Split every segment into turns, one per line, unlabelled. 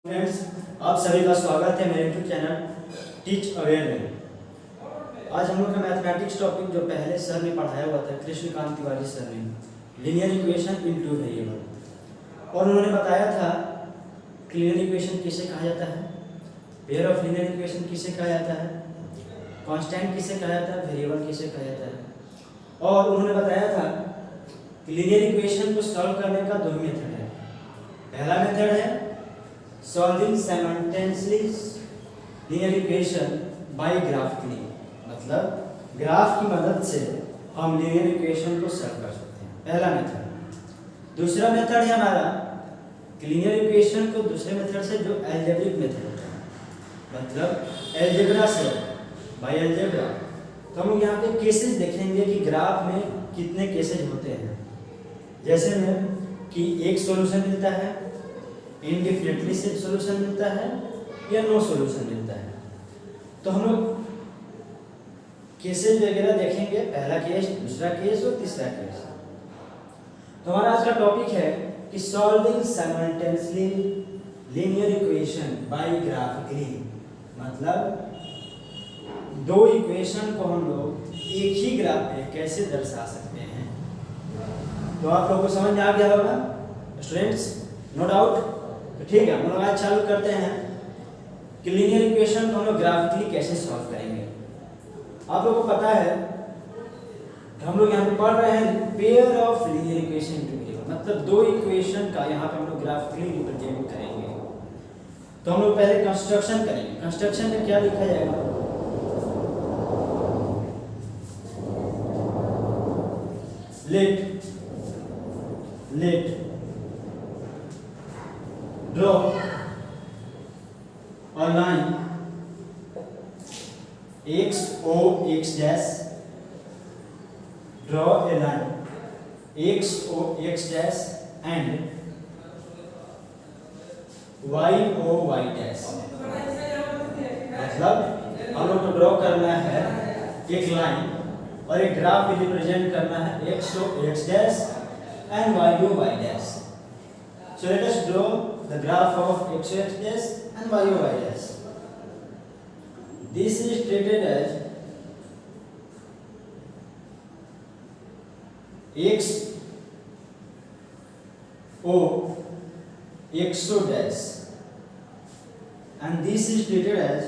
Friends, आप सभी का स्वागत है मेरे यूट्यूब चैनल टीच अवेयर में। आज हम लोग का मैथमेटिक्स टॉपिक जो पहले सर ने पढ़ाया हुआ था, कृष्णकांत तिवारी सर ने, linear equation in two variable, और उन्होंने बताया था कि लीनियर इक्वेशन किसे कहा जाता है, पेयर ऑफ लीनियर इक्वेशन किसे कहा जाता है, कांस्टेंट किसे कहा जाता है, वेरिएबल किसे कहा जाता है। और उन्होंने बताया था कि लीनियर इक्वेशन को सॉल्व करने का दो मेथड है। पहला मेथड है solving simultaneously linear equation by graphically, मतलब ग्राफ की मदद से हम लीनियर इक्वेशन को सॉल्व कर सकते हैं, पहला मेथड। दूसरा मेथड है हमारा कि लीनियर इक्वेशन को दूसरे मेथड से जो एल्जेब्रिक मेथड होता है, मतलब एल्जेब्रा से, बाय एल्जेब्रा। तो हम लोग यहाँ पे केसेस देखेंगे कि ग्राफ में कितने केसेस होते हैं, जैसे में कि एक सॉल्यूशन मिलता है, इनडिफिनिटली से सॉल्यूशन मिलता है, या नो सॉल्यूशन मिलता है। तो हम लोग केसेस वगैरह देखेंगे, पहला केस, दूसरा केस और तीसरा केस। तो हमारा आज का टॉपिक है कि solving simultaneously linear equation by graphically, मतलब दो इक्वेशन को हम लोग एक ही ग्राफ पे कैसे दर्शा सकते हैं। तो आप लोगों को समझ में आ गया होगा स्टूडेंट्स, नो डाउट। तो ठीक है, हम लोग आज चालू करते हैं कि लीनियर इक्वेशन को हम लोग ग्राफिकली कैसे सॉल्व करेंगे। आप लोगों को पता है हम लोग यहाँ पे पढ़ रहे हैं pair of linear equation two variable, मतलब दो इक्वेशन का यहाँ पे हम लोग ग्राफिकली रिप्रेजेंट करेंगे। तो हम लोग पहले कंस्ट्रक्शन करेंगे। कंस्ट्रक्शन में क्या लिखा जाएगा, late draw a line x o x dash, draw a line x o x dash and y o y dash, मतलब हम लोग को ड्रॉ करना है एक लाइन और एक ग्राफ भी रिप्रेजेंट करना है x o x dash and y o y dash. So let us draw the graph of x o x dash and y o y dash. This is treated as x o x o dash, and this is treated as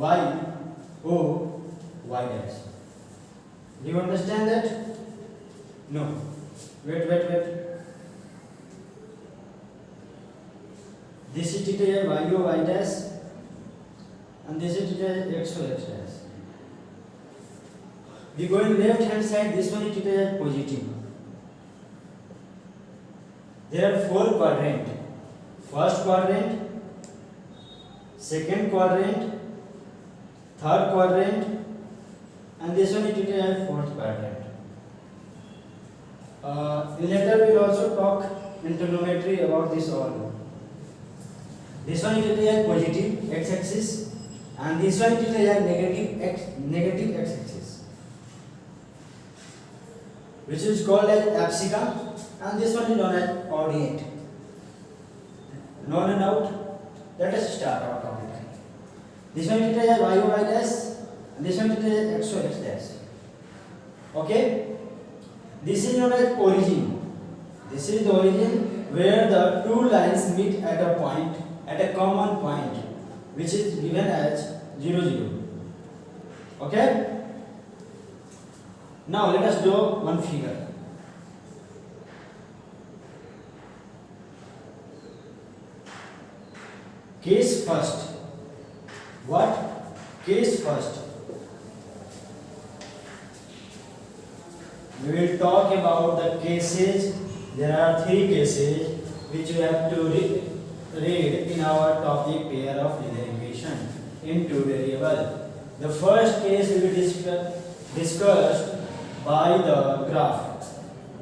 y o y dash. Do you understand that? No. Wait. This is treated as y o y dash, and this is treated as x o x dash. We go in left hand side. This one is treated as positive. There are four quadrants. First quadrant, second quadrant, third quadrant, and this one is treated as fourth quadrant. Later we will also talk in trigonometry about this all. This one is treated as positive x-axis, and this one is treated as negative x-axis, which is called as abscissa, and this one is known as coordinate. Known and out. Let us start our topic. This one is treated as y o y dash, and this one is treated as x o x dash. Okay. This is known as origin. This is the origin where the two lines meet at a point, at a common point, which is given as 0, 0. Okay. Now let us draw one figure. Case first. What? Case first. We will talk about the cases. There are three cases which we have to read in our topic pair of linear equation in two variable. The first case will be discussed by the graph.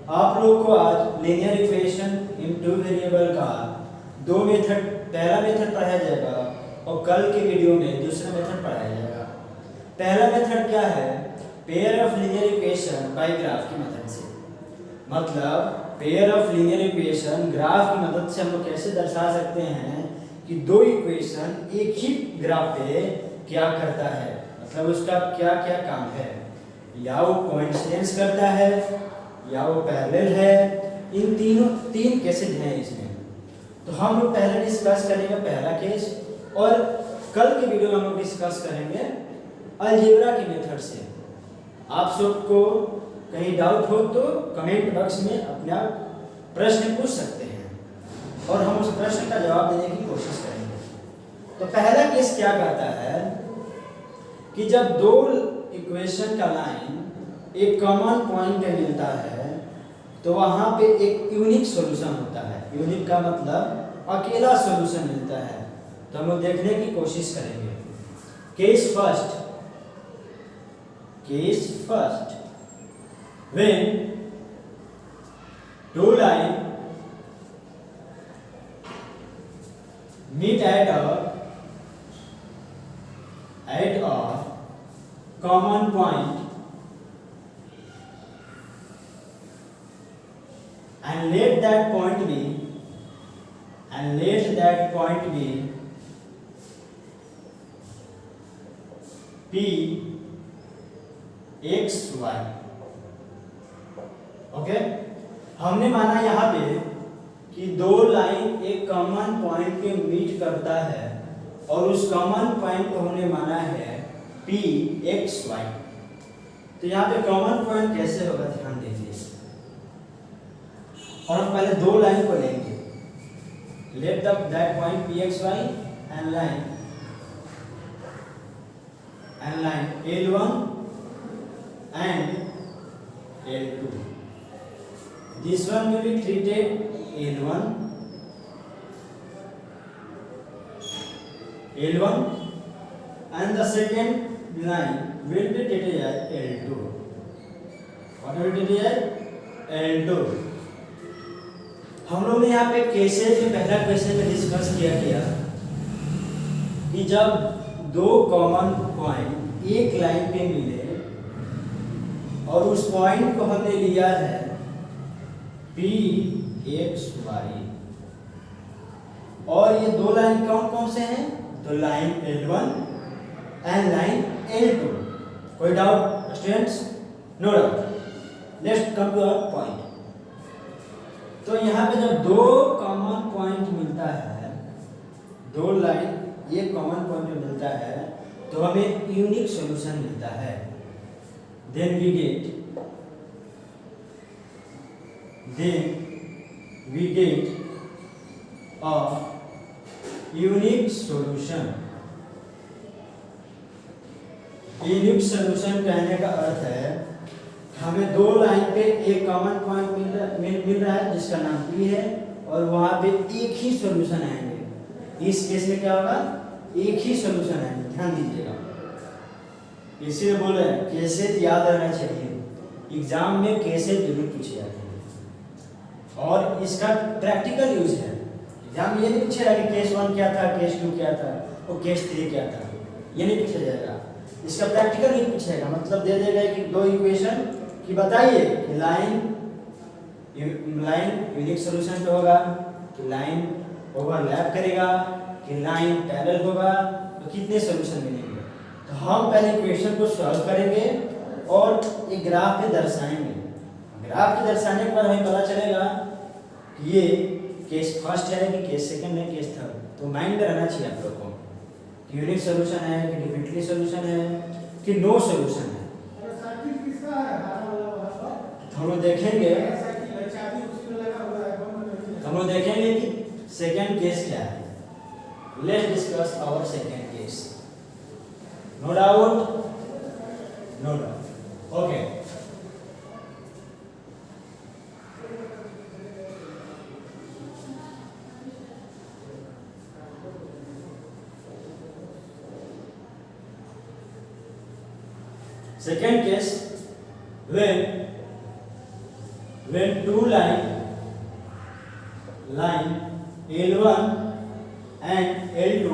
आप लोगों को आज linear equation in two variable का दो method, पहला method पढ़ाया जाएगा और कल के वीडियो में दूसरा मेथड पढ़ाया जाएगा। पहला मेथड क्या है, pair of linear equation by graph की मदद से। मतलब pair of linear equation graph की मदद से हम लोग कैसे दर्शा सकते हैं कि दो इक्वेशन एक ही ग्राफ पे क्या करता है, मतलब उसका क्या क्या काम है, या वो कोइंसिडेंस करता है या वो पैरेलल है। इन तीन केसेस हैं इसमें। तो हम लोग पहले डिस्कस करेंगे पहला केस, और कल के वीडियो में हम लोग डिस्कस करेंगे अलजेब्रा के मेथड से। आप सबको कहीं डाउट हो तो कमेंट बॉक्स में अपना प्रश्न पूछ सकते हैं और हम उस प्रश्न का जवाब देने की कोशिश करेंगे। तो पहला केस क्या कहता है कि जब दो इक्वेशन का लाइन एक कॉमन पॉइंट पे मिलता है तो वहां पे एक यूनिक सॉल्यूशन होता है। यूनिक का मतलब अकेला सॉल्यूशन मिलता है। तो हम लोग देखने की कोशिश करेंगे। Case first when two line meet at a common point and let that point be P x y। Okay, हमने माना यहाँ पे कि दो लाइन एक कॉमन पॉइंट पे मीट करता है और उस कॉमन पॉइंट को हमने माना है P x y। तो यहाँ पे कॉमन पॉइंट कैसे होगा ध्यान दीजिए। और हम पहले दो लाइन को लेंगे, let that point P x y and line L1 and L2। This one will be treated L1 and the second line will be treated as L2। What will be treated as L2। हम लोग ने यहाँ पे cases में पहला question में discuss किया कि जब दो कॉमन पॉइंट एक लाइन पे मिले और उस पॉइंट को हमने लिया है P x y, और ये दो लाइन कौन से हैं? तो line L1 and line L2। कोई doubt students? No doubt. Let's come to our point. तो यहाँ पे जब दो कॉमन पॉइंट मिलता है, दो लाइन एक कॉमन पॉइंट में मिलता है तो हमें यूनिक सॉल्यूशन मिलता है। Then we get a unique solution। Unique solution कहने का अर्थ है हमें दो लाइन पे एक कॉमन पॉइंट मिल रहा है जिसका नाम P है और वहां पे एक ही सॉल्यूशन आएंगे। इस केस में क्या होगा? एक ही सॉल्यूशन आएंगे। ध्यान दीजिएगा, इसीलिए बोल रहे हैं केसेस याद रहना चाहिए। एग्जाम में केसेस जरूर पूछे जाते हैं और इसका प्रैक्टिकल यूज है। एग्जाम ये नहीं पूछेगा कि केस 1 क्या था, केस 2 क्या था और केस 3 क्या था, ये नहीं पूछा जाएगा। इसका प्रैक्टिकल नहीं पूछेगा, मतलब दे देगा कि दो इक्वेशन की बताइए कि लाइन यूनिक सॉल्यूशन पे होगा, कि लाइन ओवरलैप करेगा, कि लाइन पैरेलल होगा, तो कितने सॉल्यूशन मिलेंगे। तो हम पहले इक्वेशन को सॉल्व करेंगे और एक ग्राफ पे दर्शाएंगे। ग्राफ के दर्शाने के बाद हमें पता चलेगा कि ये केस फर्स्ट है कि केस सेकंड है, केस थर्ड। तो माइंड में रहना चाहिए आप लोग को कि यूनिक सॉल्यूशन है कि डिफरेंटली सॉल्यूशन है कि नो सॉल्यूशन है। तो हम लोग देखेंगे कि सेकंड केस क्या है। Let's discuss our second case. No doubt? No doubt. Okay, second case, when two line L1 and L2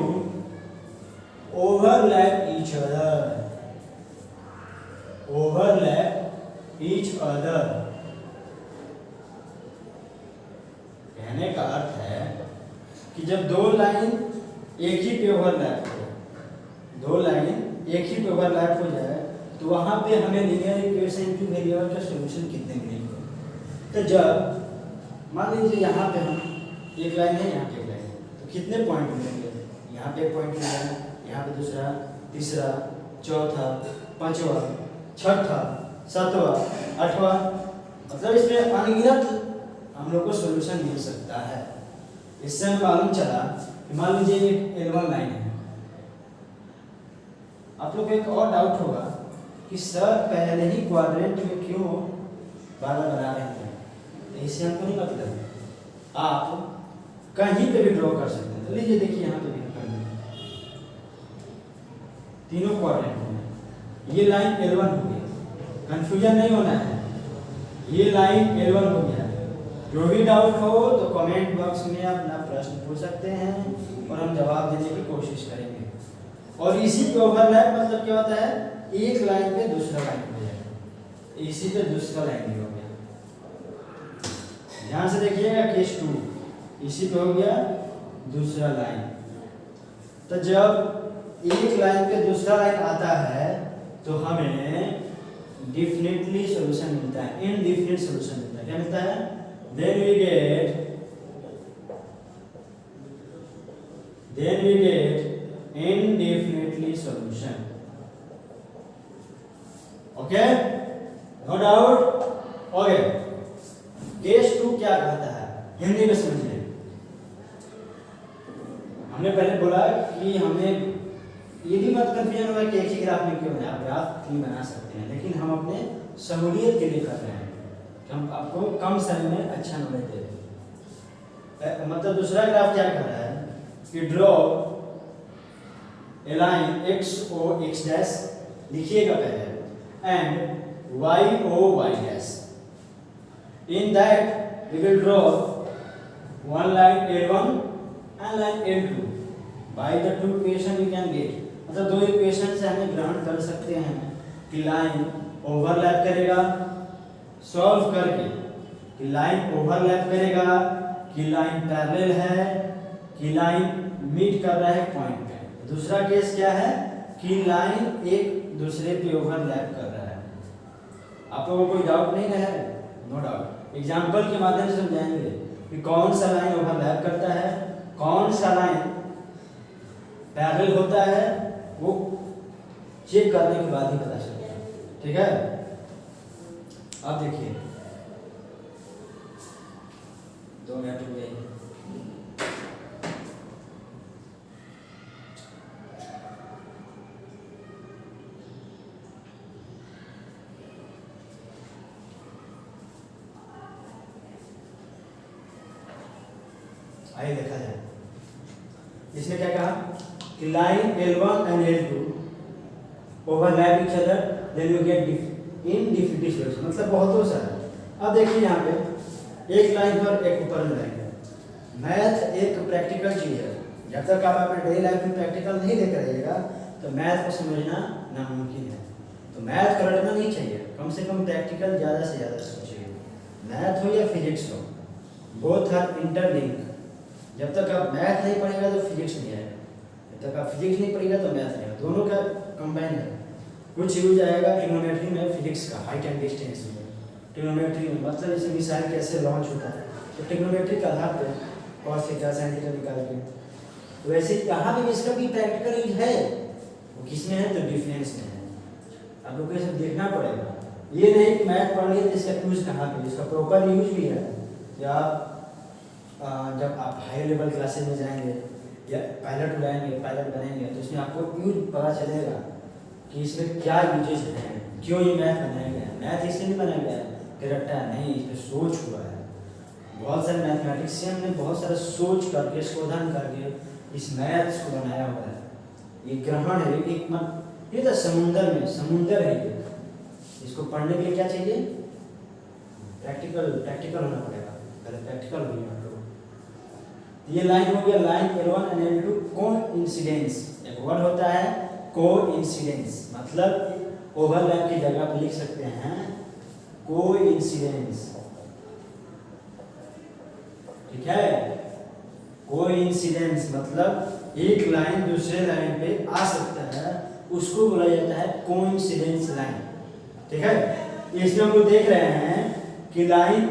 overlap each other कहने का अर्थ है कि जब दो लाइन एक ही पे ओवरलैप हो जाए, दो लाइन एक ही पे ओवरलैप हो जाए तो वहाँ पे हमें लीनियर इक्वेशन टू वेरिएबल का सॉल्यूशन कितने मिलेंगे। तो जब मान लीजिए यहाँ पे हम एक लाइन है, यहाँ पे एक लाइन है, तो कितने पॉइंट मिलेंगे, यहाँ पे एक पॉइंट मिलेगा, यहाँ पे दूसरा, तीसरा, चौथा, पांचवा, छठा, सातवां, आठवां, मतलब इसमें अनगिनत हम लोग को सॉल्यूशन मिल सकता है। इससे हमें मालूम चला कि मान लीजिए एक L1 लाइन है। आप लोग को एक और डाउट होगा कि सर पहले ही क्वाड्रेंट में क्यों बार बार बना रहे हैं, इससे हमको नहीं मतलब, आप कहीं पे भी ड्रॉ कर सकते हैं। तो लीजिए देखिए यहाँ पे भी तीनों क्वाड्रेंट में ये लाइन L1 हो गई, कंफ्यूजन नहीं होना है, ये लाइन L1 हो गया। जो भी डाउट हो तो कमेंट बॉक्स में अपना प्रश्न पूछ सकते हैं और हम जवाब देने की कोशिश करेंगे। और इसी पे ओवरलैप मतलब क्या होता है, एक लाइन पे दूसरा लाइन हो जाएगा, इसी पे दूसरा लाइन भी हो गया। ध्यान से देखिएगा केस 2, इसी पे हो गया दूसरा लाइन। तो जब एक लाइन पे दूसरा लाइन आता है तो हमें डेफिनेटली सॉल्यूशन मिलता है, इनडेफिनिट सॉल्यूशन मिलता है। क्या मिलता है? then we get indefinitely solution. Okay, no doubt. Okay, case 2 क्या कहता है हिंदी में समझिए। हमने पहले बोला कि हमें ये भी मत कंफ्यूजन होगा कि एक ही ग्राफ में क्यों बना, आप ग्राफ भी बना सकते हैं, लेकिन हम अपने सहूलियत के लिए कर रहे हैं, हम आपको कम समय में अच्छा नॉलेज दे दें। मतलब दूसरा ग्राफ क्या कर रहा है कि draw a line X O X dash लिखिएगा पहले and Y O Y dash. In that we will draw one line L1 and line L2 by the two equation you can get. मतलब दो equation से हमें ग्रहण कर सकते हैं कि लाइन ओवरलैप करेगा, सॉल्व करके कि लाइन ओवरलैप करेगा, कि लाइन पैरेलल है, कि लाइन मीट कर रहा है पॉइंट पे। दूसरा केस क्या है कि लाइन एक दूसरे पे ओवरलैप कर रहा है। आप लोगों को कोई डाउट नहीं है? No doubt. एग्जांपल के माध्यम से समझाएंगे कि कौन सा लाइन ओवरलैप करता है, कौन सा लाइन पैरेलल होता है, वो चेक करने के बाद ही पता चलता है। ठीक है, अब देखिए 2 मिनट हो गए। आइए देखा जाए, इसने क्या कहा कि line L1 and L2 overlap each other than you get indefinite solution. मतलब बहुत हो सारा। अब देखिए यहाँ पे एक लाइन पर एक ऊपर में लाइन है। मैथ एक प्रैक्टिकल चीज है, जब तक आप अपने डेली लाइफ में प्रैक्टिकल नहीं लेकर रहिएगा तो मैथ को समझना नामुमकिन है। तो मैथ कर लेना नहीं चाहिए, कम से कम प्रैक्टिकल ज़्यादा से ज़्यादा सोचिए। मैथ हो या फिजिक्स हो, बोथ आर इंटरलिंक। जब तक आप मैथ नहीं पढ़ेगा तो फिजिक्स नहीं आएगा, जब तक आप फिजिक्स नहीं पढ़ेगा तो मैथ नहीं आएगा। दोनों का कंबाइन है। कुछ यूज आएगा ट्रिग्नोमेट्री में फिजिक्स का, हाइट एंड डिस्टेंस में। ट्रिग्नोमेट्री में मतलब जैसे मिसाइल कैसे लॉन्च होता है तो ट्रिग्नोमेट्री के आधार पर कॉस थीटा साइन थीटा निकाल के, तो वैसे यहाँ भी इसका भी प्रैक्टिकल यूज है। वो किसमें है तो डिफरेंस में है। आप लोग को ये सब देखना पड़ेगा। ये नहीं कि मैथ पढ़ लिया तो इसका यूज कहाँ पे, इसका प्रॉपर यूज भी है। या जब आप हाई लेवल क्लासेस में जाएंगे या पायलट उड़ाएंगे, पायलट बनेंगे, तो इसमें आपको यूज पता चलेगा कि इसमें क्या यूजेस हैं, क्यों ये मैथ बनाया गया है। मैथ इसलिए नहीं बनाया गया है कि रट्टा नहीं, इस पर सोच हुआ है। बहुत सारे मैथमेटिशियन ने बहुत सारा सोच करके, शोधन करके इस मैथ्स को बनाया हुआ है। ये ग्रहण है, एक मत ये तो समुंदर में समुंदर है ये। इसको पढ़ने के लिए क्या चाहिए? प्रैक्टिकल होना पड़ेगा। पहले प्रैक्टिकल होगी आप लोग। ये लाइन हो गया line L1 and L2 coincidence. एक वर्ड होता है कोइंसिडेंस, मतलब ओवरलैप की जगह पर लिख सकते हैं कोइंसिडेंस। ठीक है। कोइंसिडेंस मतलब एक लाइन दूसरे लाइन पे आ सकता है, उसको बोला जाता है कोइंसिडेंस लाइन, ठीक है। इसमें हम लोग देख रहे हैं कि लाइन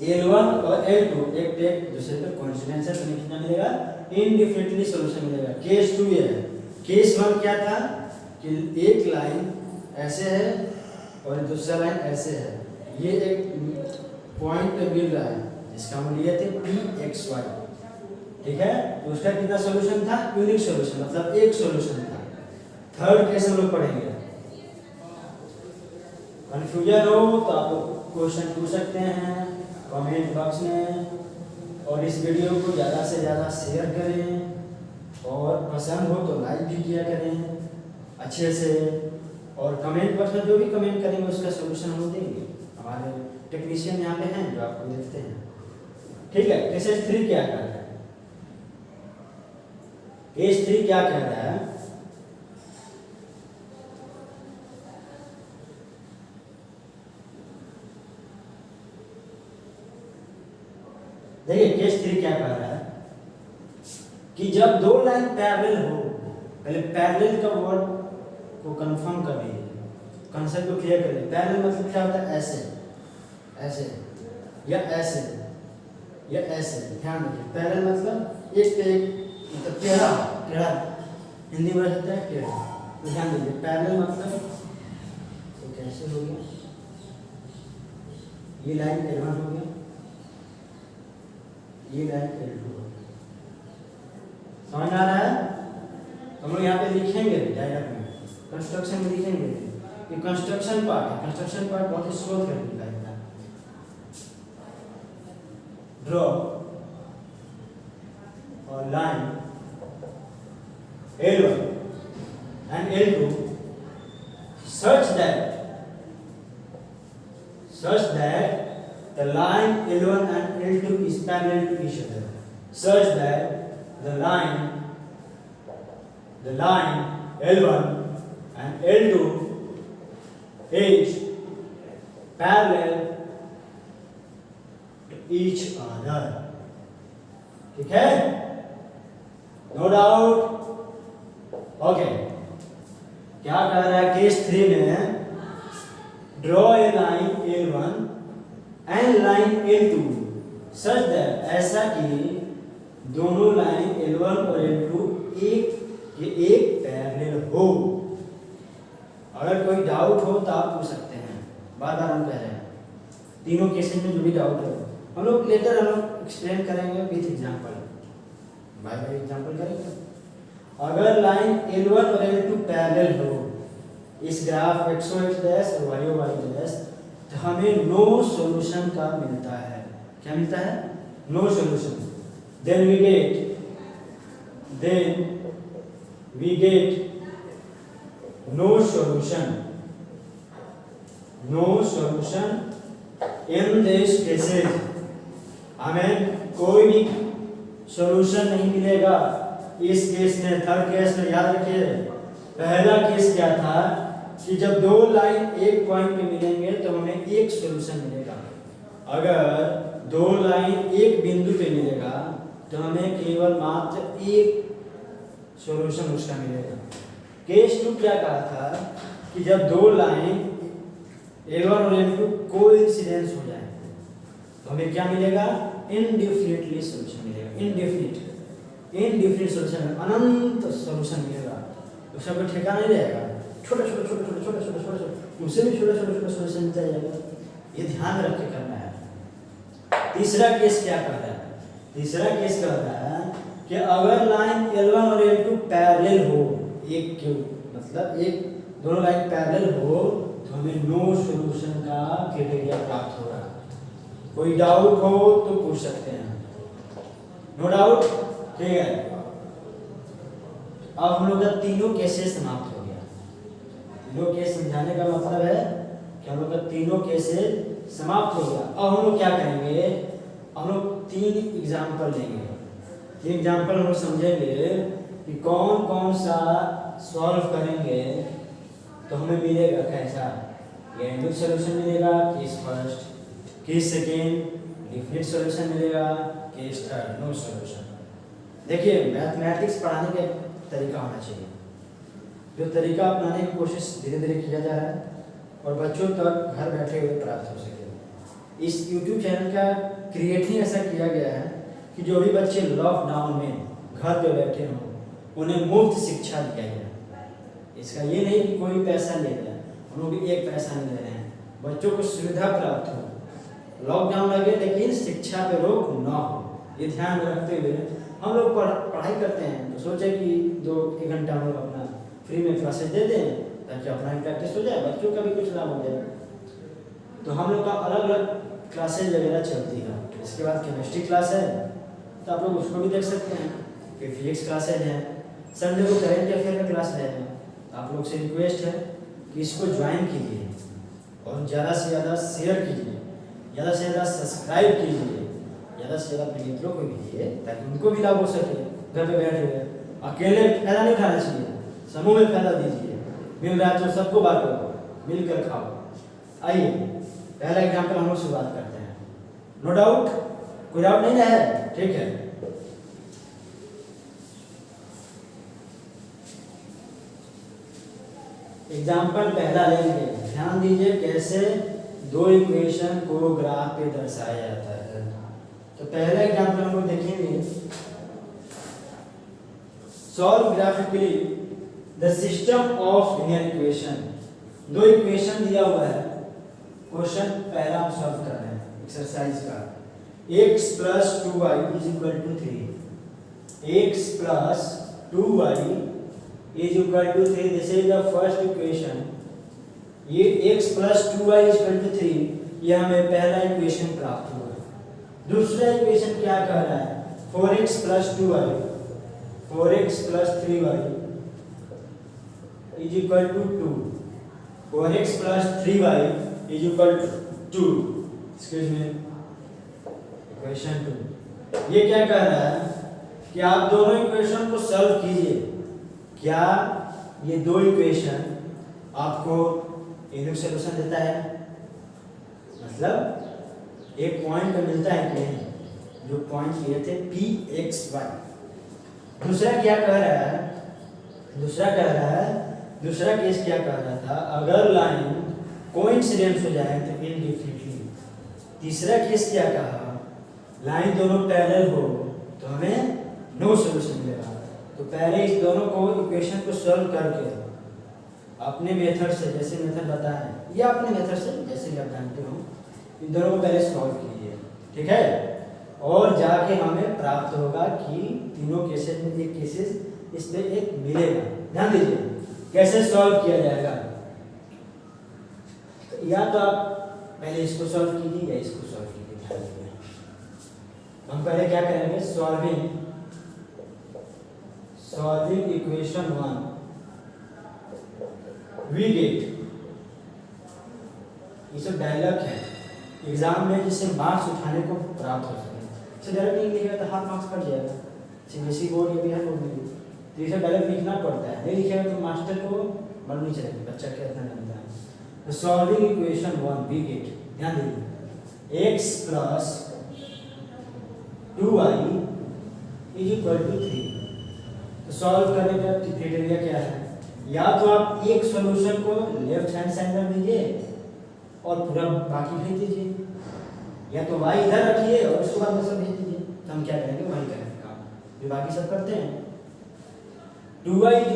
L1 और L2 एक पे एक दूसरे पे कोइंसिडेंस है, तो कितना मिलेगा, इनडिफिनिटली सॉल्यूशन मिलेगा। केस 2 ये है। केस 1 क्या था कि एक लाइन ऐसे है और दूसरा लाइन ऐसे है, ये एक पॉइंट पे मिल रहा है जिसका हम लिए थे pxy, ठीक है। तो उसका कितना सॉल्यूशन था, यूनिक सॉल्यूशन, मतलब एक सॉल्यूशन था। थर्ड केस हम लोग पढ़ेंगे। कंफ्यूजन हो तो आप क्वेश्चन पूछ सकते हैं कमेंट बॉक्स में, और इस वीडियो को ज़्यादा से ज़्यादा शेयर करें, और पसंद हो तो लाइक भी किया करें अच्छे से, और कमेंट बॉक्स में जो भी कमेंट करेंगे उसका सॉल्यूशन हम देंगे। हमारे टेक्नीशियन यहाँ पे हैं जो आपको देखते हैं, ठीक है। केस 3 क्या कर रहा है, केस 3 क्या कह रहा है, देखिए केस 3 क्या कह रहा है कि जब दो लाइन पैरेलल हो, पहले पैरेलल का वर्ड को कंफर्म कर लीजिए, कंसेप्ट को क्लियर कर लीजिए। पैरेलल मतलब क्या होता है, ऐसे ऐसे या ऐसे या ऐसे, ध्यान रखिए। पैरेलल मतलब एक पे एक, मतलब टेढ़ा टेढ़ा, हिंदी में होता है टेढ़ा, तो ध्यान दीजिए। पैरेलल मतलब तो कैसे हो गया, ये लाइन L1 हो गया, ये लाइन L2 हो गया, समझ आ रहा है। हम लोग यहाँ पे लिखेंगे डायग्राम में, कंस्ट्रक्शन में लिखेंगे, ये कंस्ट्रक्शन पार्ट है। कंस्ट्रक्शन पार्ट बहुत ही स्लो कर लिखा है। ड्रॉ और line L1 and L2 such that the line L1 and L2 is parallel to each other, such that the line L1 and L2 is parallel to each other, ठीक है, no doubt, okay. क्या कह रहा है case 3 में, draw a line L1 and line L2 such that, ऐसा कि दोनों लाइन L1 और L2 एक पैरेलल हो। अगर कोई डाउट हो तो आप पूछ सकते हैं, बार बार हम कह रहे हैं, तीनों केसेस में जो भी डाउट हो हम लोग लेटर हम लोग एक्सप्लेन करेंगे with example, by by example करेंगे। अगर लाइन L1 और L2 पैरेलल हो, इस ग्राफ x डैश और y डैश, तो हमें नो सॉल्यूशन का मिलता है। क्या मिलता है, no solution. Then we get no solution in this cases, हमें कोई भी सॉल्यूशन नहीं मिलेगा इस केस में। थर्ड केस में याद रखिए, पहला केस क्या था कि जब दो लाइन एक पॉइंट पे मिलेंगे तो हमें एक सॉल्यूशन मिलेगा। अगर दो लाइन एक बिंदु पे मिलेगा तो हमें केवल मात्र एक सॉल्यूशन उसका मिलेगा। केस 2 क्या कहा था कि जब दो लाइन L1 और L2 कोइंसिडेंस हो जाए तो हमें क्या मिलेगा, इनडेफिनिटली सॉल्यूशन मिलेगा। इनडेफिनिट सॉल्यूशन, अनंत सॉल्यूशन मिलेगा, उसका कोई ठेका नहीं रहेगा। छोटे उससे भी छोटे सॉल्यूशन मिलता जाएगा। ये ध्यान रख के करना है। तीसरा केस क्या कह रहा है, तीसरा केस कह रहा है कि अगर लाइन L1 और L2 पैरेलल हो, एक के मतलब एक दोनों लाइन पैरेलल हो, तो हमें नो सॉल्यूशन का क्राइटेरिया प्राप्त होगा। कोई डाउट हो तो पूछ सकते हैं, नो डाउट, ठीक है। अब हम लोग का तीनों केसेस समाप्त हो गया। तीनों केस समझाने का मतलब है कि हम लोग का तीनों केसेस समाप्त हो गया। अब हम लोग क्या करेंगे, हम लोग 3 एग्जाम्पल लेंगे। 3 एग्जाम्पल हम लोग समझेंगे कि कौन कौन सा सॉल्व करेंगे तो हमें मिलेगा कैसा, ये यूनिक सॉल्यूशन मिलेगा। Case first, case second, definite solution मिलेगा, केस थर्ड नो सॉल्यूशन। देखिए मैथमेटिक्स पढ़ाने का एक तरीका होना चाहिए, जो तरीका अपनाने की कोशिश धीरे धीरे किया जा रहा है और बच्चों तक घर बैठे हुए प्राप्त हो सके। इस YouTube चैनल का क्रिएट ही ऐसा किया गया है कि जो भी बच्चे लॉकडाउन में घर पे बैठे हों उन्हें मुफ्त शिक्षा दिया गया। इसका ये नहीं कि कोई पैसा ले रहा है, हम लोग भी एक पैसा नहीं ले रहे हैं, बच्चों को सुविधा प्राप्त हो, लॉकडाउन लगे लेकिन शिक्षा पे रोक ना हो, ये ध्यान में रखते हुए हम लोग पढ़ाई करते हैं। तो सोचे कि 2-1 घंटा हम लोग अपना फ्री में क्लासेस दे दें ताकि अपना प्रैक्टिस हो जाए, बच्चों का भी कुछ लाभ हो जाए। तो हम लोग का अलग अलग क्लासेज वगैरह चलती है। इसके बाद केमिस्ट्री क्लास है तो आप लोग उसको भी देख सकते हैं, फिर फिजिक्स क्लासेज हैं, संडे को करेंट अफेयर का क्लास है। आप लोग से रिक्वेस्ट है कि इसको ज्वाइन कीजिए और ज़्यादा से ज़्यादा शेयर कीजिए, ज़्यादा से ज़्यादा सब्सक्राइब कीजिए, ज़्यादा से ज़्यादा अपने मित्रों को भेजिए ताकि उनको भी लाभ हो सके। घर पे बैठे हुए अकेले फायदा नहीं खाना चाहिए, समूह में फायदा दीजिए, मिल रहा है तो सबको बांटो, मिलकर खाओ। आइए पहला एग्जाम्पल हम लोग शुरुआत करते हैं। नो डाउट, कोई डाउट नहीं है? ठीक है। एग्जाम्पल पहला लेंगे, ध्यान दीजिए कैसे दो इक्वेशन को ग्राफ पे दर्शाया जाता है। तो पहला एग्जाम्पल हम लोग देखेंगे, solve graphically the system of linear equation. दो इक्वेशन दिया हुआ है, क्वेश्चन पहला हम सॉल्व कर रहे हैं एक्सरसाइज का। x + 2y = 3, x + 2y = 3, this is the first equation. ये x + 2y = 3, ये हमें पहला इक्वेशन प्राप्त हुआ। दूसरा इक्वेशन क्या कह रहा है? 4x + 2y 4x + 3y = 2, 4x + 3y = 2, excuse me, equation 2। ये क्या कह रहा है कि आप दोनों इक्वेशन को सॉल्व कीजिए। क्या ये दो इक्वेशन आपको एक सॉल्यूशन देता है? मतलब एक पॉइंट मिलता है कि नहीं, जो पॉइंट लिए थे P(x,y). दूसरा क्या कह रहा है? दूसरा केस क्या कह रहा था? अगर लाइन कोइंसिडेंस हो जाए तो इनडेफिनिटली। तीसरा केस क्या कहा? लाइन दोनों पैरेलल हो तो हमें नो सॉल्यूशन मिलेगा। तो पहले इस दोनों को इक्वेशन को सॉल्व करके अपने मेथड से, जैसे मेथड बताएं या अपने मेथड से जैसे भी आप जानते हो, इन दोनों को पहले सॉल्व कीजिए, ठीक है? और जाके हमें प्राप्त होगा कि तीनों केसेस में एक केसेस इस पे एक मिलेगा। ध्यान दीजिए कैसे सॉल्व किया जाएगा। या तो आप पहले इसको सॉल्व कीजिए या इसको सॉल्व कीजिए। ध्यान दीजिए, हम पहले क्या करेंगे? सॉल्विंग इक्वेशन 1 वी गेट, ये सब डायलॉग है एग्जाम में जिससे मार्क्स उठाने को प्राप्त हो सके। इसे डायरेक्ट नहीं लिखेगा तो हाफ मार्क्स कट जाएगा। सीबीएसई बोर्ड या बिहार बोर्ड में तो इसे डायरेक्ट लिखना पड़ता है, नहीं लिखेगा तो मास्टर को मालूम नहीं चलेगा बच्चा क्या इतना जानता है। तो सॉल्विंग इक्वेशन 1 वी गेट, ध्यान दीजिए, x + 2y = 3। तो सॉल्व करने का क्राइटेरिया क्या है? या तो आप एक सॉल्यूशन को लेफ्ट हैंड साइड में दीजिए और पूरा बाकी भेज दीजिए, या तो y इधर रखिए और उसके बाद में सब भेज दीजिए। तो हम क्या करेंगे? वही करेंगे काम जो बाकी सब करते हैं। 2y =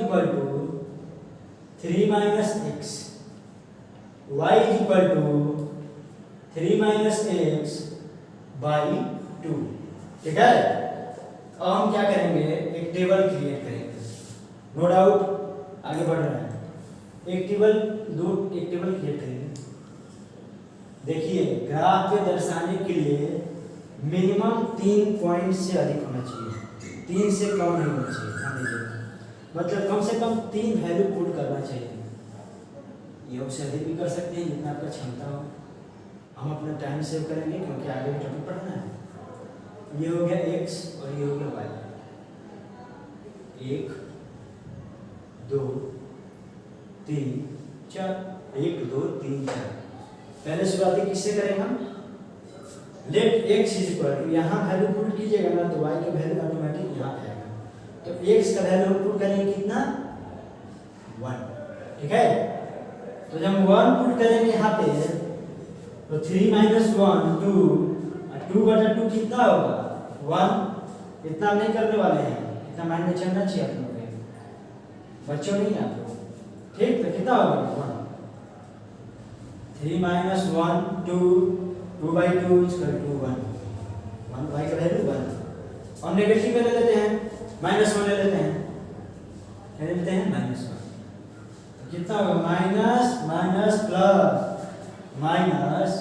3 - x, y = 3 - x / 2, ठीक है? अब हम क्या करेंगे? एक टेबल क्रिएट करेंगे। नो डाउट, आगे बढ़ रहा है। एक टेबल क्रिएट करेंगे। देखिए ग्राफ पे दर्शाने के लिए मिनिमम 3 पॉइंट से अधिक होना चाहिए, 3 से कम नहीं होना चाहिए। ध्यान दीजिए, मतलब कम से कम 3 वैल्यू पुट करना चाहिए। ये उससे अधिक भी कर सकते हैं जितना आपका क्षमता हो। हम अपना टाइम सेव करेंगे क्योंकि आगे भी टॉपिक पढ़ना है। ये हो गया x और ये हो गया y। 1 2 3 4, 1 2 3 4। पहले शुरुआती किससे करेंगे हम? Let x is equal to, यहाँ वैल्यू पुट कीजिएगा ना तो y का वैल्यू ऑटोमेटिक यहाँ पे आएगा। तो x का वैल्यू पुट करेंगे कितना 1, ठीक है। तो जब 1 पुट करेंगे यहाँ पे तो 3 माइनस 1 2, 2/2 कितना होगा 1। इतना नहीं करने वाले हैं, इतना माइंड में चलना चाहिए आप लोगों के, बच्चों नहीं आप लोग, ठीक। तो कितना होगा 1, 3 माइनस 1 2, 2/2 इक्वल टू 1, 1 y का वैल्यू 1। और नेगेटिव में ले लेते हैं -1 ले लेते हैं, क्या ले लेते हैं -1। तो कितना होगा माइनस माइनस प्लस माइनस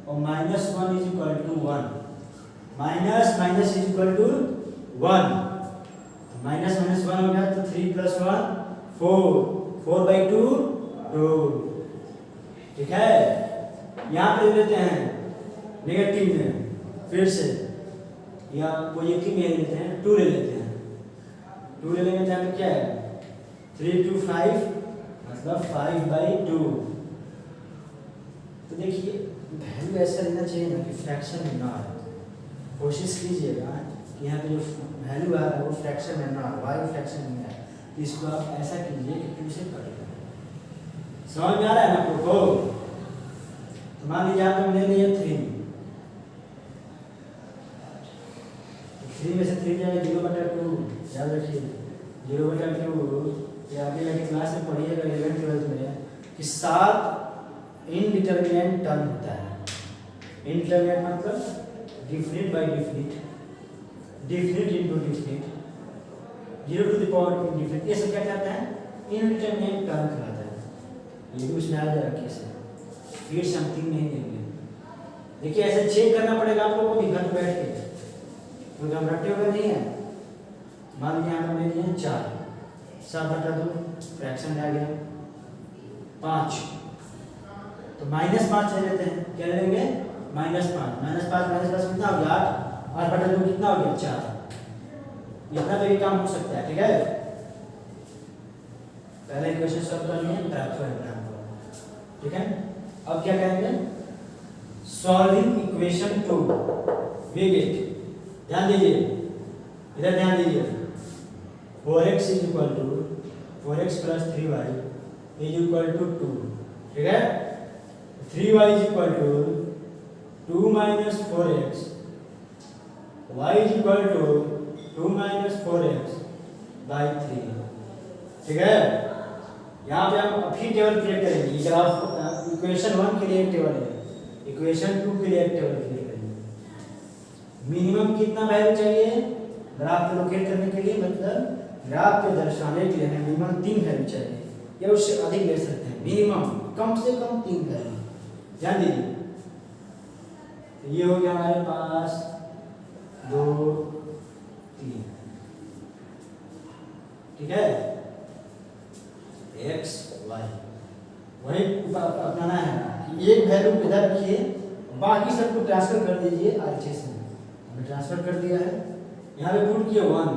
और -1 is equal to 1, minus minus is equal to 1, minus minus 1 हो गया तो 3 + 1 4, 4/2 2, ठीक है। यहाँ पे लेते हैं नेगेटिव में, फिर से या पॉजिटिव में लेते हैं 2 ले लेते हैं, 2 ले लेंगे तो क्या है 3 2 5 मतलब 5/2। तो देखिए वैल्यू ऐसा लेना चाहिए ना कि फ्रैक्शन में ना आए, कोशिश कीजिएगा कि यहाँ पे जो वैल्यू आ रहा है वो फ्रैक्शन में ना आए, वाई फ्रैक्शन में आए। तो इसको आप ऐसा कीजिए कि 2 से कट जाए, समझ में आ रहा है ना आपको। तो मान लीजिए आप ले लिए 3, 3 में से 3 जाएगा 0/2, याद रखिए 0/2। ये आगे जाके क्लास में पढ़िएगा 11th 12th में कि 7 इनडिटरमिनेट टर्म होता है। इनडिटरमिनेट मतलब definite by definite, definite into definite, 0 to the power indefinite, ये सब क्या कहता है इनडिटरमिनेट टर्म कहलाता है। ये भी उसमें आ जाएगा कैसे, फिर समथिंग नहीं देंगे। देखिए ऐसे चेक करना पड़ेगा आप लोगों को भी घर पे बैठ के, तो घबराते हुए नहीं है। मान लीजिए यहाँ पे लिए 4, 7/2 फ्रैक्शन में आ गया 5, तो -5 ले लेते हैं, क्या ले लेंगे -5, -5 कितना हो गया 8, 8/2 कितना हो गया 4। इतना तो ये काम हो सकता है, ठीक है। पहले इक्वेशन सॉल्व कर लिए, प्राप्त होगा आपको, ठीक है। अब क्या करेंगे सॉल्विंग इक्वेशन 2 वी गेट, ध्यान दीजिए इधर ध्यान दीजिए, 4x is equal to 4x + 3y is equal to 2, ठीक है। 3y is equal to 2 - 4x, y is equal to 2 - 4x/3, ठीक है। यहाँ पे हम अभी टेबल क्रिएट करेंगे, जब आप इक्वेशन 1 के लिए एक टेबल है, इक्वेशन 2 के लिए एक टेबल क्रिएट करेंगे। मिनिमम कितना वैल्यू चाहिए ग्राफ को लोकेट करने के लिए, मतलब ग्राफ को दर्शाने के लिए हमें मिनिमम 3 वैल्यू चाहिए या उससे अधिक ले सकते हैं, मिनिमम कम से कम 3 वैल्यू, ध्यान दीजिए। तो ये हो गया हमारे पास 2 3, ठीक है। x y वही अपनाना है कि एक वैल्यू इधर रखिए, बाकी सबको ट्रांसफर कर दीजिए RHS में। हमने ट्रांसफर कर दिया है, यहाँ पे पुट किया 1,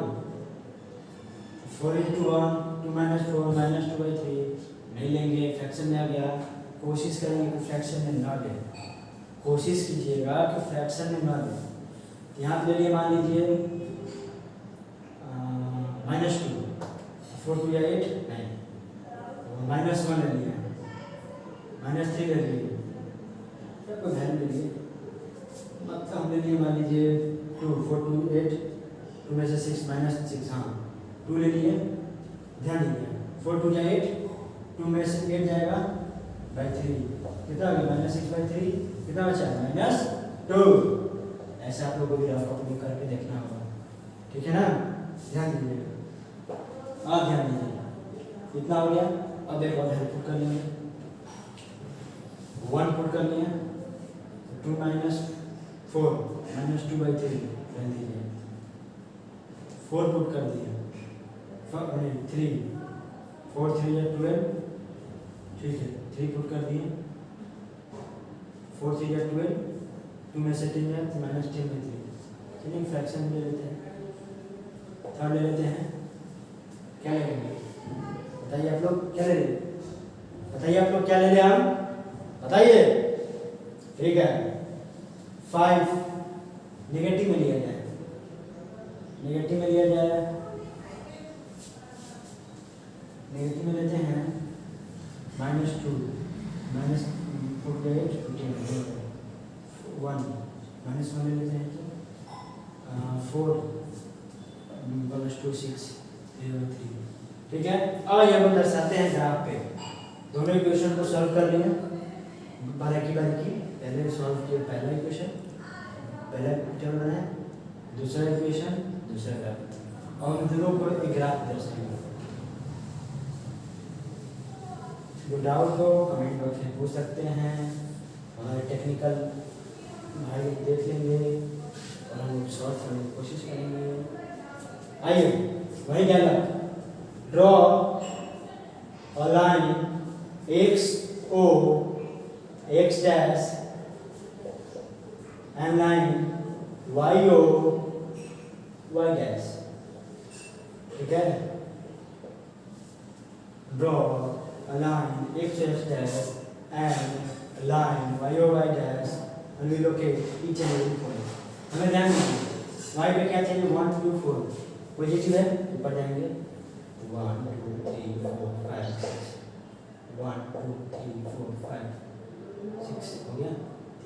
4 × 1 2 - 4 -2/3 नहीं लेंगे, फ्रैक्शन में आ गया। कोशिश करेंगे कि फ्रैक्शन में ना ले, कोशिश कीजिएगा कि फ्रैक्शन में ना ले। यहाँ पे ले लिए मान लीजिए -2, 4 × 2 = 8 नहीं, -1 ले लिया, -3 ले लिए, कोई वैल्यू ले लिए, मतलब हम ले लिए मान लीजिए 2, 4 2 8, 2 में से 6 -6, हाँ 2 ले लिए। ध्यान दीजिए 4 2 = 8, 2 में से 8 जाएगा /3, कितना हो गया -6/3, कितना बचा -2। ऐसा आप लोगों को भी रफ कॉपी करके देखना होगा, ठीक है ना। ध्यान दीजिए, आप ध्यान दीजिए, इतना हो गया। अब एक और वैल्यू पुट कर लेंगे, 1 पुट कर लिए, 2 - 4 -2/3 ध्यान दीजिए, 4 पुट कर दिया, 3 4 3 या 12, ठीक है 3 पुट कर दिए, 4 3 या 12, 2 में से 3 है -10/3। चलिए फ्रैक्शन ले लेते हैं, थर्ड ले लेते हैं, क्या लेंगे बताइए आप लोग, क्या ले लें, बताइए आप लोग क्या ले लें हम, बताइए, ठीक है। 5 नेगेटिव में लिया जाए, नेगेटिव में लिया जाए, नेगेटिव में लेते हैं -2 माइनस 1 -1 ले लेते हैं तो 4 + 2 6 0 3। ठीक है, अब ये हम दर्शाते हैं ग्राफ पे। दोनों इक्वेशन को सॉल्व कर लिए बारीकी पहले सॉल्व किया पहला इक्वेशन, पहला टर्म बनाया, दूसरा इक्वेशन, दूसरा ग्राफ, और उन दोनों को एक ग्राफ दर्शाएंगे। जो डाउट हो कमेंट बॉक्स में पूछ सकते हैं, हमारे टेक्निकल भाई देख लेंगे और हम लोग सॉल्व करने की कोशिश करेंगे। आइए वही dialogue, draw a line XO X dash and line YO Y dash. ठीक है, draw a line XS dash and line YO Y dash and we locate each and every point। हमें ध्यान दीजिए y पे क्या चाहिए 1 2 4 पॉजिटिव है, ऊपर जाएंगे 1 2 3 4 5 6 1 2 3 4 5 6 हो गया,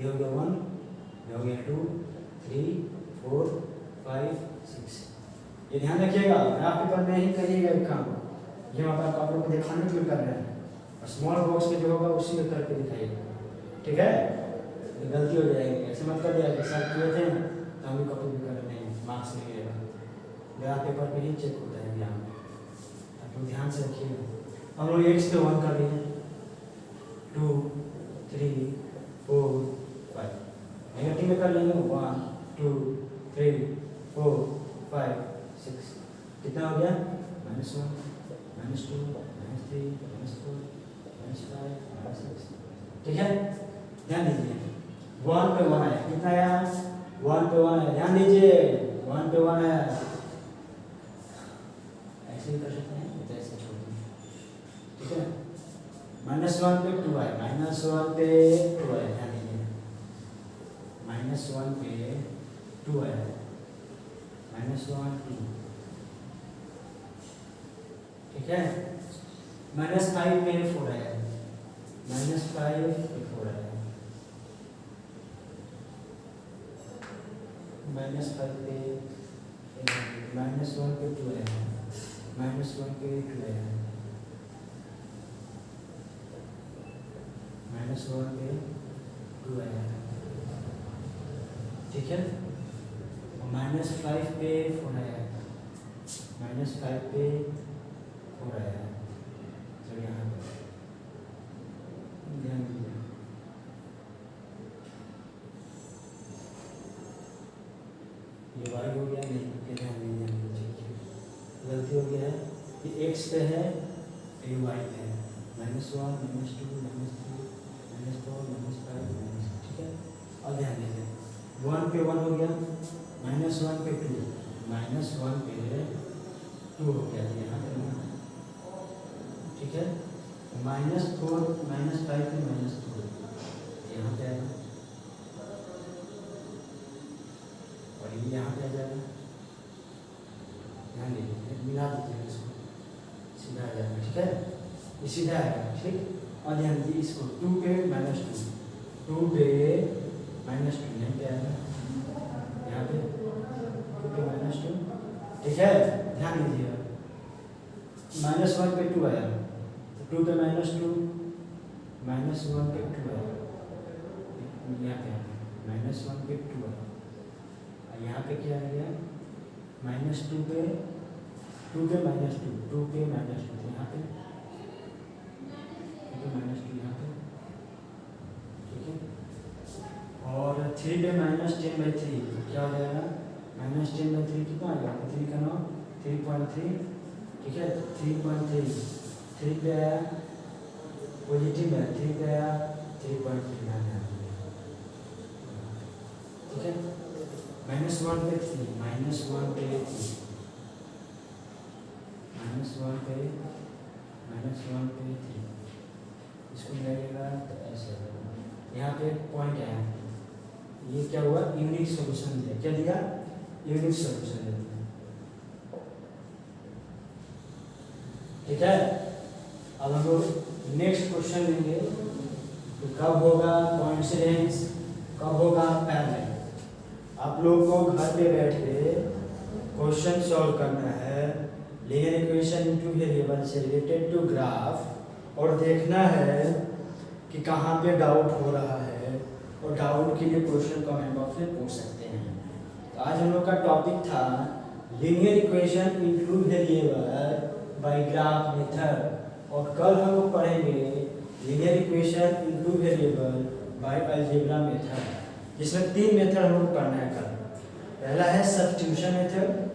ये हो गया 1, ये हो गया 2 3 4 5 6। ये ध्यान रखिएगा, ग्राफ पेपर में ही करिएगा एक काम, ये वहाँ पर आप लोग को दिखाने के लिए कर रहे हैं, और स्मॉल बॉक्स में जो होगा उसी में करके दिखाइएगा। ठीक है, तो गलती हो जाएगी, ऐसे मत कर दिया कि सर किए थे तो हम भी कॉपी भी कर रहे हैं, मार्क्स नहीं मिलेगा। ग्राफ पेपर पे ही चेक होता है यहाँ, आप लोग ध्यान से रखिएगा। हम लोग x पे 1 कर लिए, 2 3 4 5, नेगेटिव में कर लेंगे 1 2 3 4 5 6। कितना हो गया -1 -2 -3 -4 -5 -6। ठीक है, ध्यान दीजिए 1 पे 1 आया, कितना आया 1 पे 1 आया, ध्यान दीजिए 1 पे 1 आया, ऐसे ही कर सकते हैं, ऐसे छोड़ दें। ठीक है, -1 पे 2 आया, -1 पे 2 आया, ध्यान दीजिए -1 पे 2 आया, -1 2। ठीक है, -5 पे 4 आया, -5 पे 4 आया, -5 पे -1 पे 2 आया, -1 पे 2 आया, -1 पे 2 आया। ठीक है, -5 पे 4 आया, -5 पे 4 आया। चलिए यहाँ पर ध्यान दीजिए, ये y हो गया, नहीं ये ध्यान दीजिए, गलती हो गया है, ये x पे है, ये y पे है, -1 -2 -3 -4 -5 ठीक है, और ध्यान दीजिए 1 पे 1 हो गया, -1 पे 2, -1 पे 2 हो गया यहाँ पे। ठीक है, -4 -5 पे -4 यहाँ पे आएगा, और ये यहाँ पे आ जाएगा। ध्यान दीजिए, मिला दीजिए इसको, सीधा आ जाएगा। ठीक है, ये सीधा आएगा। ठीक, और ध्यान दीजिए इसको 2 पे -2, 2 पे -2 यहाँ पे आएगा, यहाँ पे 2 पे -2। ठीक है, ध्यान दीजिएगा -1 पे 2 आया, 2 पे -2 -1 पे 2 आया, यहाँ पे -1 पे 2 आया, और यहाँ पे क्या आ गया -2 पे -2 2 पे -2 यहाँ पे -2 यहाँ पे। ठीक है, और 3 पे -10/3 क्या हो जाएगा -10/3 कितना आ गया 3 का 9 3.3। ठीक है, 3.3 3 पे आया पॉजिटिव है, 3 पे आया 3.3 आया। ठीक है, -1 पे 3 -1 पे 3 -1 पे -1 पे 3 इसको मिलाइएगा तो ऐसे यहाँ पे एक पॉइंट है, ये क्या हुआ, यूनिक सॉल्यूशन दिया। क्या दिया, यूनिक सॉल्यूशन दिया। ठीक है, अब हम लोग नेक्स्ट क्वेश्चन लेंगे। तो कब होगा कोइंसिडेंस, कब होगा पैरेलल। आप लोग को घर पे बैठ के क्वेश्चन सॉल्व करना है लीनियर इक्वेशन इनटू वेरिएबल से रिलेटेड टू ग्राफ, और देखना है कि कहाँ पे डाउट हो रहा है, और डाउट के लिए क्वेश्चन कमेंट बॉक्स में पूछ सकते हैं। तो आज हम लोग का टॉपिक था linear equation into variable bye graph method, और कल हम लोग पढ़ेंगे linear equation into variable bye algebra method, जिसमें 3 मेथड हम लोग पढ़ना है कल। पहला है सब्स्टिट्यूशन मेथड,